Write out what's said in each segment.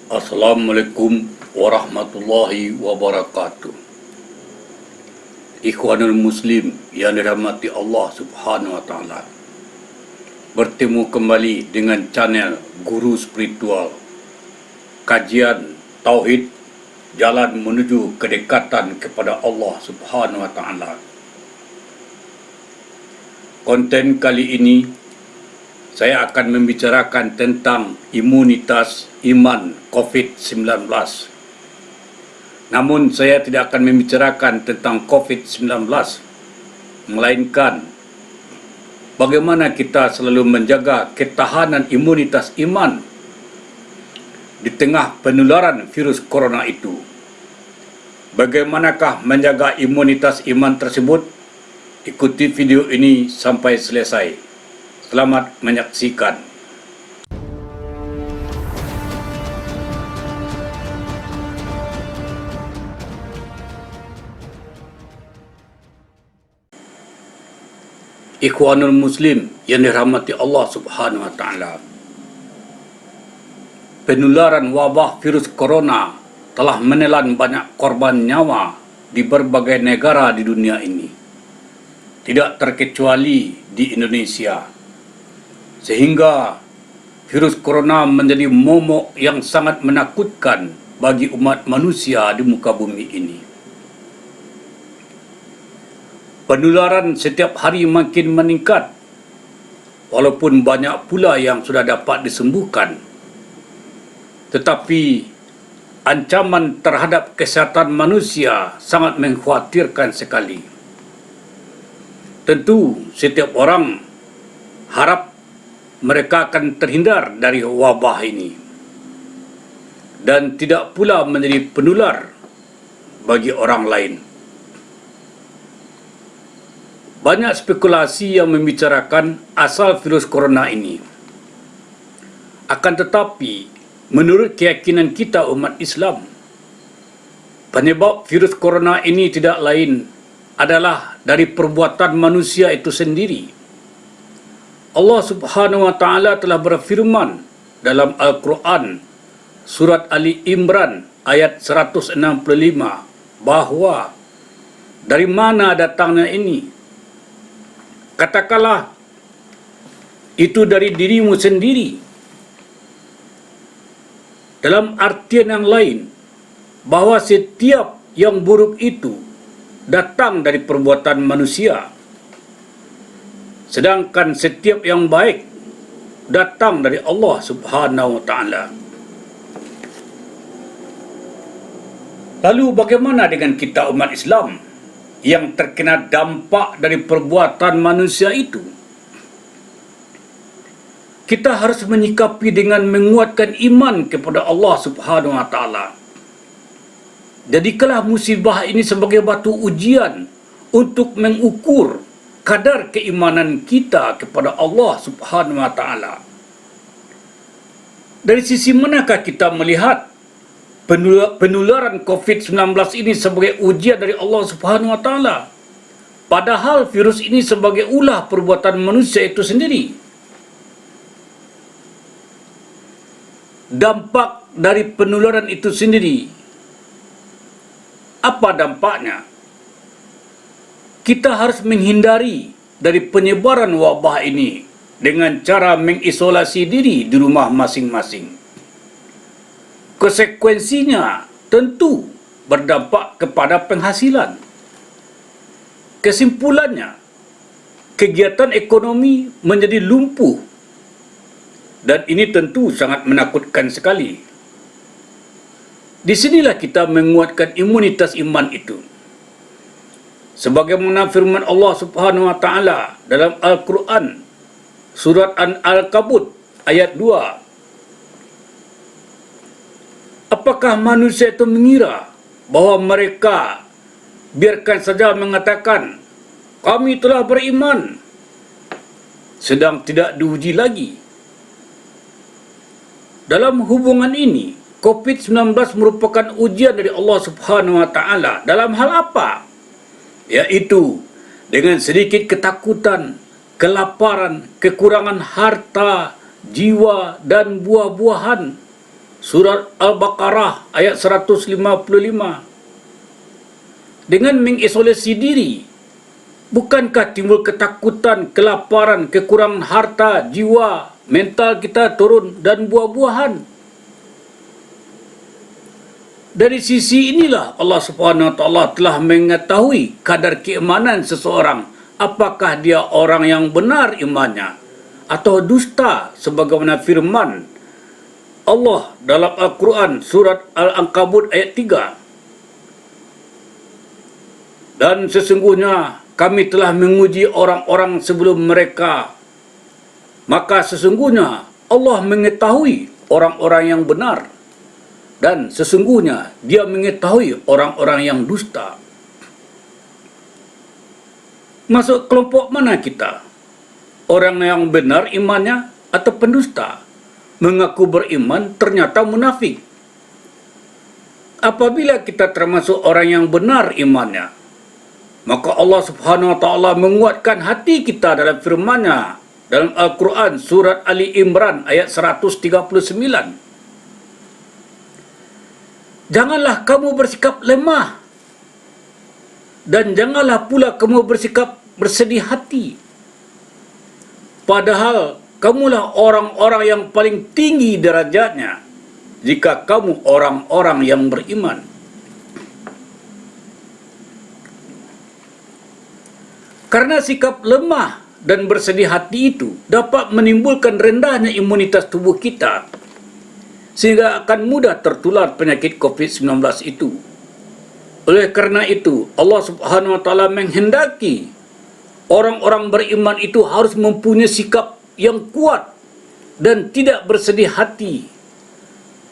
Assalamualaikum warahmatullahi wabarakatuh. Ikhwanul Muslim yang dirahmati Allah Subhanahu wa Ta'ala, bertemu kembali dengan channel Guru Spiritual, kajian Tauhid, jalan menuju kedekatan kepada Allah Subhanahu wa Ta'ala. Konten kali ini saya akan membicarakan tentang imunitas iman COVID-19. Namun saya tidak akan membicarakan tentang COVID-19, melainkan bagaimana kita selalu menjaga ketahanan imunitas iman di tengah penularan virus corona itu. Bagaimanakah menjaga imunitas iman tersebut? Ikuti video ini sampai selesai. Selamat menyaksikan. Ikhwanul Muslim yang dirahmati Allah Subhanahu wa Ta'ala, penularan wabah virus corona telah menelan banyak korban nyawa di berbagai negara di dunia ini, tidak terkecuali di Indonesia. Sehingga virus corona menjadi momok yang sangat menakutkan bagi umat manusia di muka bumi ini. Penularan setiap hari makin meningkat, walaupun banyak pula yang sudah dapat disembuhkan. Tetapi ancaman terhadap kesehatan manusia sangat mengkhawatirkan sekali. Tentu setiap orang harap mereka akan terhindar dari wabah ini dan tidak pula menjadi penular bagi orang lain. Banyak spekulasi yang membicarakan asal virus corona ini. Akan tetapi, menurut keyakinan kita umat Islam, penyebab virus corona ini tidak lain adalah dari perbuatan manusia itu sendiri. Allah Subhanahu wa Ta'ala telah berfirman dalam Al-Quran surat Ali Imran ayat 165 bahwa dari mana datangnya ini? Katakanlah itu dari dirimu sendiri. Dalam artian yang lain, bahwa setiap yang buruk itu datang dari perbuatan manusia, sedangkan setiap yang baik datang dari Allah Subhanahu wa Ta'ala. Lalu bagaimana dengan kita umat Islam yang terkena dampak dari perbuatan manusia itu? Kita harus menyikapi dengan menguatkan iman kepada Allah Subhanahu wa Ta'ala. Jadikanlah musibah ini sebagai batu ujian untuk mengukur kadar keimanan kita kepada Allah Subhanahu wa Ta'ala. Dari sisi manakah kita melihat penularan COVID-19 ini sebagai ujian dari Allah Subhanahu wa Ta'ala, padahal virus ini sebagai ulah perbuatan manusia itu sendiri? Dampak dari penularan itu sendiri, apa dampaknya? Kita harus menghindari dari penyebaran wabah ini dengan cara mengisolasi diri di rumah masing-masing. Konsekuensinya tentu berdampak kepada penghasilan. Kesimpulannya, kegiatan ekonomi menjadi lumpuh, dan ini tentu sangat menakutkan sekali. Disinilah kita menguatkan imunitas iman itu. Sebagaimana firman Allah Subhanahu wa Ta'ala dalam Al-Quran surat Al-Ankabut ayat 2. Apakah manusia itu mengira bahwa mereka biarkan saja mengatakan kami telah beriman, sedang tidak diuji lagi? Dalam hubungan ini, COVID-19 merupakan ujian dari Allah Subhanahu wa Ta'ala. Dalam hal apa? Yaitu dengan sedikit ketakutan, kelaparan, kekurangan harta, jiwa, dan buah-buahan, Surat Al-Baqarah ayat 155. Dengan mengisolasi diri, bukankah timbul ketakutan, kelaparan, kekurangan harta, jiwa, mental kita turun dan buah-buahan? Dari sisi inilah Allah Subhanahu wa taala telah mengetahui kadar keimanan seseorang, apakah dia orang yang benar imannya atau dusta, sebagaimana firman Allah dalam Al-Quran surat Al-Ankabut ayat 3. Dan sesungguhnya kami telah menguji orang-orang sebelum mereka, maka sesungguhnya Allah mengetahui orang-orang yang benar, dan sesungguhnya Dia mengetahui orang-orang yang dusta. Masuk kelompok mana kita? Orang yang benar imannya atau pendusta? Mengaku beriman ternyata munafik. Apabila kita termasuk orang yang benar imannya, maka Allah Subhanahu wa taala menguatkan hati kita dalam firman-Nya dalam Al-Quran surat Ali Imran ayat 139. Janganlah kamu bersikap lemah, dan janganlah pula kamu bersikap bersedih hati, padahal kamulah orang-orang yang paling tinggi derajatnya jika kamu orang-orang yang beriman. Karena sikap lemah dan bersedih hati itu dapat menimbulkan rendahnya imunitas tubuh kita, sehingga akan mudah tertular penyakit COVID-19 itu. Oleh karena itu, Allah Subhanahu wa taala menghendaki orang-orang beriman itu harus mempunyai sikap yang kuat dan tidak bersedih hati,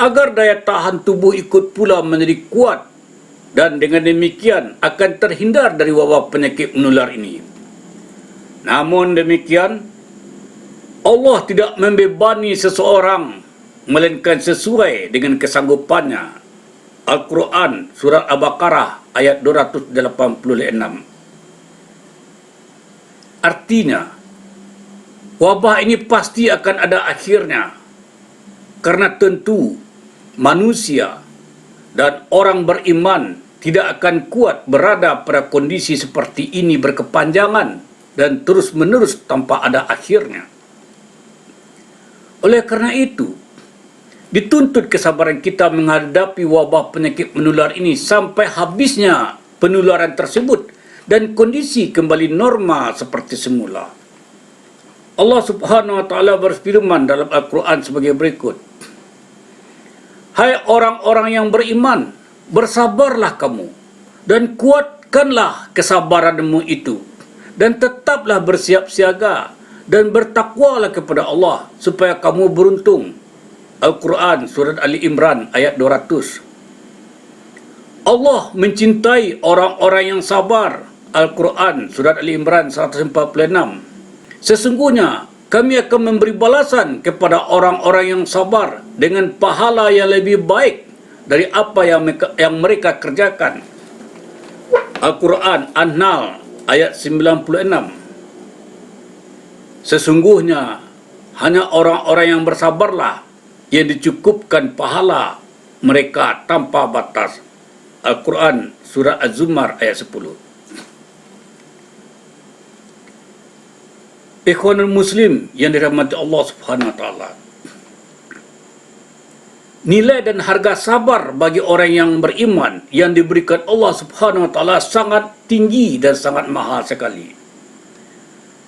agar daya tahan tubuh ikut pula menjadi kuat, dan dengan demikian akan terhindar dari wabak penyakit menular ini. Namun demikian, Allah tidak membebani seseorang melainkan sesuai dengan kesanggupannya. Al-Quran surah Al-Baqarah ayat 286. Artinya, wabah ini pasti akan ada akhirnya, karena tentu manusia dan orang beriman tidak akan kuat berada pada kondisi seperti ini berkepanjangan dan terus-menerus tanpa ada akhirnya. Oleh karena itu, dituntut kesabaran kita menghadapi wabah penyakit menular ini sampai habisnya penularan tersebut dan kondisi kembali normal seperti semula. Allah Subhanahu wa taala berfirman dalam Al-Quran sebagai berikut. Hai orang-orang yang beriman, bersabarlah kamu dan kuatkanlah kesabaranmu itu, dan tetaplah bersiap siaga dan bertakwalah kepada Allah supaya kamu beruntung. Al-Quran surat Ali Imran ayat 200. Allah mencintai orang-orang yang sabar. Al-Quran surat Ali Imran 146. Sesungguhnya kami akan memberi balasan kepada orang-orang yang sabar dengan pahala yang lebih baik dari apa yang mereka kerjakan. Al-Quran An-Nahl ayat 96. Sesungguhnya hanya orang-orang yang bersabarlah yang dicukupkan pahala mereka tanpa batas. Al-Quran surah Az-Zumar ayat 10. Ikhwanul Muslim yang dirahmati Allah Subhanahu wa taala, nilai dan harga sabar bagi orang yang beriman yang diberikan Allah Subhanahu wa taala sangat tinggi dan sangat mahal sekali.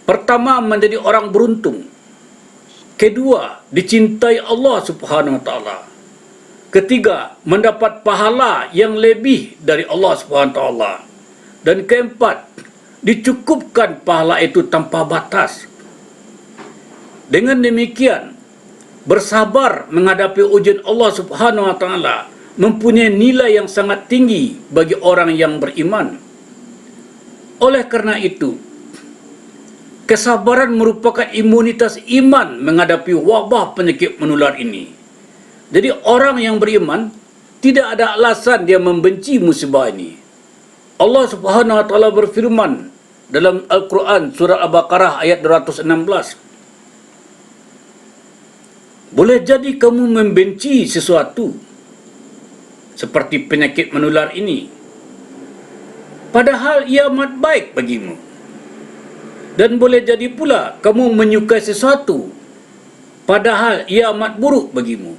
Pertama, menjadi orang beruntung. Kedua, dicintai Allah Subhanahu wa taala. Ketiga, mendapat pahala yang lebih dari Allah Subhanahu wa taala. Dan keempat, dicukupkan pahala itu tanpa batas. Dengan demikian, bersabar menghadapi ujian Allah Subhanahu wa taala mempunyai nilai yang sangat tinggi bagi orang yang beriman. Oleh karena itu, kesabaran merupakan imunitas iman menghadapi wabah penyakit menular ini. Jadi orang yang beriman tidak ada alasan dia membenci musibah ini. Allah Subhanahu wa taala berfirman dalam Al-Quran surah Al-Baqarah ayat 216. Boleh jadi kamu membenci sesuatu seperti penyakit menular ini, padahal ia amat baik bagimu. Dan boleh jadi pula kamu menyukai sesuatu, padahal ia amat buruk bagimu.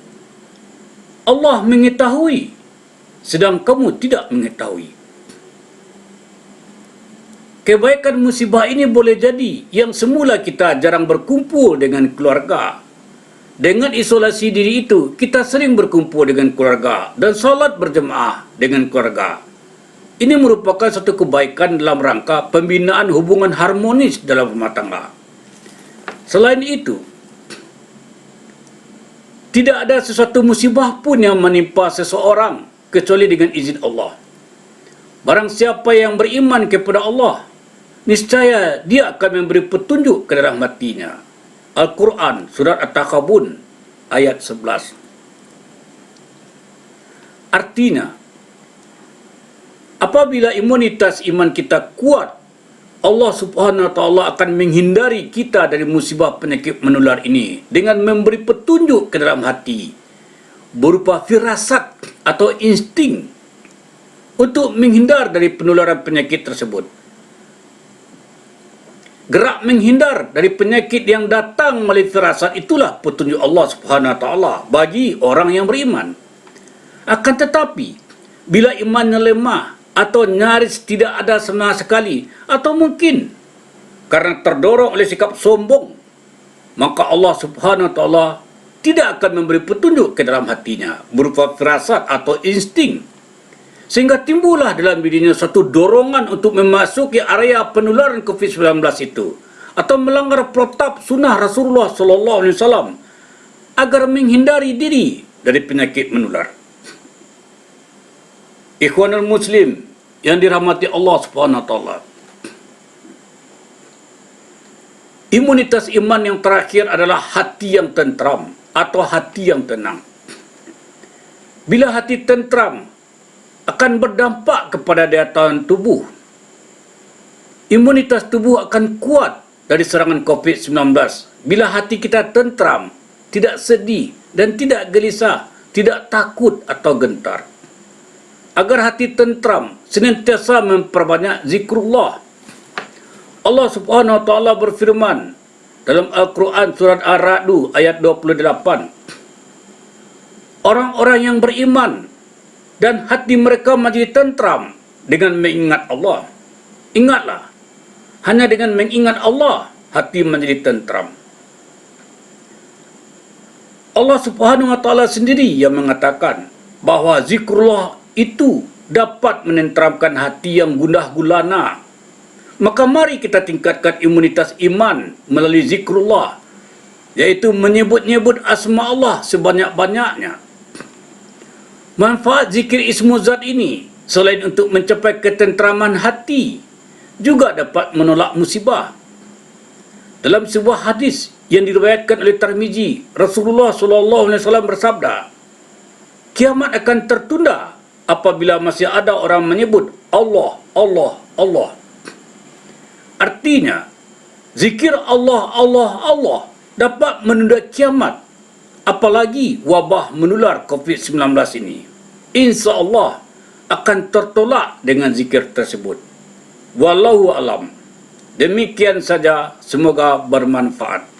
Allah mengetahui, sedang kamu tidak mengetahui. Kebaikan musibah ini boleh jadi yang semula kita jarang berkumpul dengan keluarga. Dengan isolasi diri itu, kita sering berkumpul dengan keluarga dan salat berjemaah dengan keluarga. Ini merupakan satu kebaikan dalam rangka pembinaan hubungan harmonis dalam rumah tangga. Selain itu, tidak ada sesuatu musibah pun yang menimpa seseorang kecuali dengan izin Allah. Barang siapa yang beriman kepada Allah, niscaya dia akan memberi petunjuk ke dalam hatinya. Al-Quran, Surat At-Takabun, ayat 11. Artinya, apabila imunitas iman kita kuat, Allah Subhanahu wa Ta'ala akan menghindari kita dari musibah penyakit menular ini dengan memberi petunjuk ke dalam hati berupa firasat atau insting untuk menghindar dari penularan penyakit tersebut. Gerak menghindar dari penyakit yang datang melalui firasat itulah petunjuk Allah Subhanahu wa Ta'ala bagi orang yang beriman. Akan tetapi, bila imannya lemah atau nyaris tidak ada sama sekali, atau mungkin karena terdorong oleh sikap sombong, maka Allah Subhanahu wa Ta'ala tidak akan memberi petunjuk ke dalam hatinya berupa firasat atau insting, sehingga timbullah dalam dirinya satu dorongan untuk memasuki area penularan COVID-19 itu, atau melanggar protap sunnah Rasulullah SAW agar menghindari diri dari penyakit menular. Ikhwanul Muslim yang dirahmati Allah Subhanahu wa Ta'ala, imunitas iman yang terakhir adalah hati yang tentram atau hati yang tenang. Bila hati tentram, akan berdampak kepada daya tahan tubuh. Imunitas tubuh akan kuat dari serangan COVID-19 bila hati kita tentram, tidak sedih dan tidak gelisah, tidak takut atau gentar. Agar hati tentram, senantiasa memperbanyak zikrullah. Allah Subhanahu wa Ta'ala berfirman dalam Al-Quran Surat Ar-Ra'd ayat 28, orang-orang yang beriman dan hati mereka menjadi tentram dengan mengingat Allah. Ingatlah, hanya dengan mengingat Allah, hati menjadi tentram. Allah Subhanahu wa Ta'ala sendiri yang mengatakan bahawa zikrullah itu dapat menenteramkan hati yang gundah gulana. Maka mari kita tingkatkan imunitas iman melalui zikrullah, yaitu menyebut-nyebut asma Allah sebanyak-banyaknya. Manfaat zikir ismu zat ini selain untuk mencapai ketenteraman hati, juga dapat menolak musibah. Dalam sebuah hadis yang diriwayatkan oleh Tirmizi, Rasulullah SAW bersabda, kiamat akan tertunda apabila masih ada orang menyebut Allah, Allah, Allah. Artinya, zikir Allah, Allah, Allah dapat menunda kiamat, apalagi wabah menular COVID-19 ini. Insya Allah akan tertolak dengan zikir tersebut. Wallahu alam. Demikian saja, semoga bermanfaat.